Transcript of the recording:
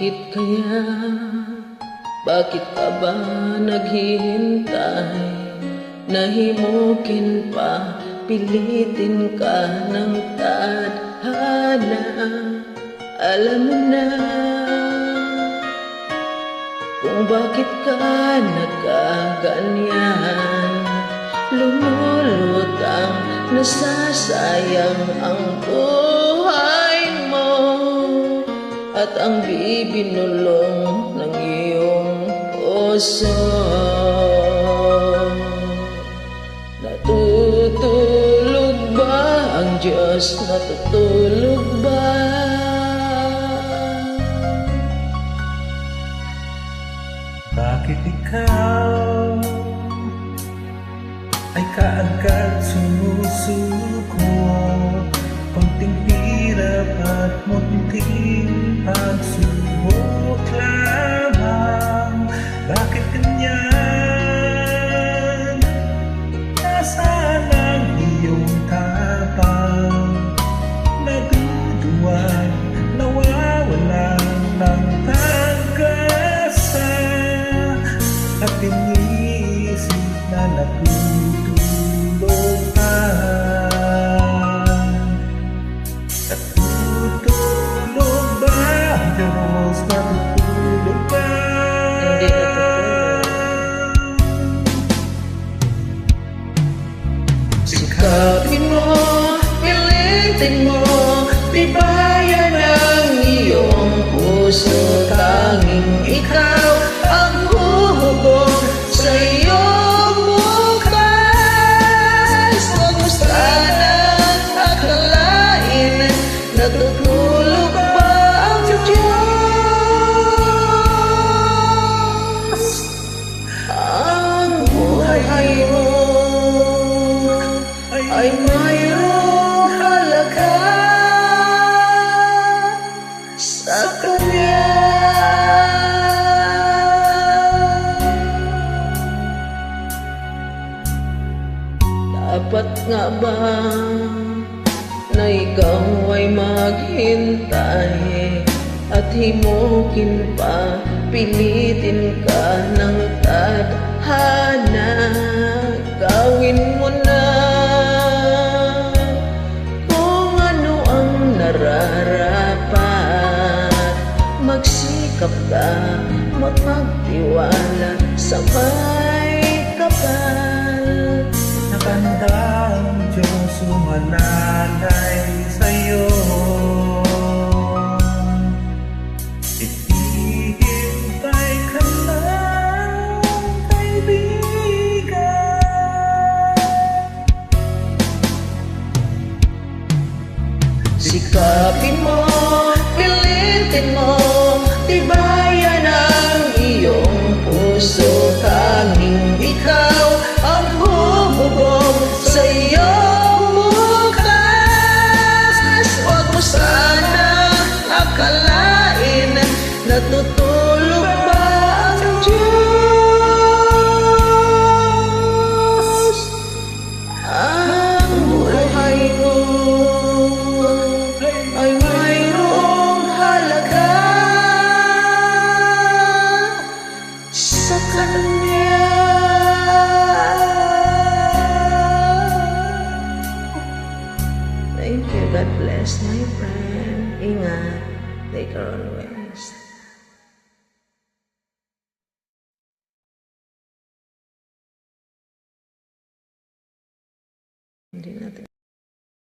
Bakit kaya? Bakit ka ba naghihintay? Nahimukin pa, pilitin ka ng tadhana. Alam mo na kung bakit ka nagkaganyan. Lumulutang, nasasayang ang buhay mo at ang bibinulong ng iyong puso. Natutulog ba ang Diyos? Natutulog ba? Bakit ikaw ay kaagad sumusuko? Konting hirap at munting pagsubok lamang. Bakit ganyan? Nasaan ang iyong tapang? Naduduwag, nawawalan ng pag-asa at iniisip na natutulog ka. Natutulog ba ang Diyos? Natutulog ba? Hindi natutulog. Sikapin mo, pilitin mo, tibayan ang iyong puso. Tanging ikaw ang huhubog sa iyong bukas. Huwag mo sanang akalain, natutulog ba ang Diyos? Ang buhay mo ay mayroong halaga sa Kanya. Dapat nga ba na ikaw ay maghintay at himukin pa, pilitin ka ng tadhana? Gawin mo na kung ano ang nararapat. Magsikap ka, magtiwala sa may kapal. Nakanda ang Diyos umalalay sa'yo. Ihintay ka lang, kaibigan. Sikapin mo, pilitin mo, tibayan ang iyong puso. Tanging ikaw ang bububog sa iyong bukas. Huwag mo sana akalain, natutulog ba ang Diyos? Ang buhay mo ay mayroong halaga sa Kanya. Thank you. God bless, my friend. Ingat. Take care always. Hindi natin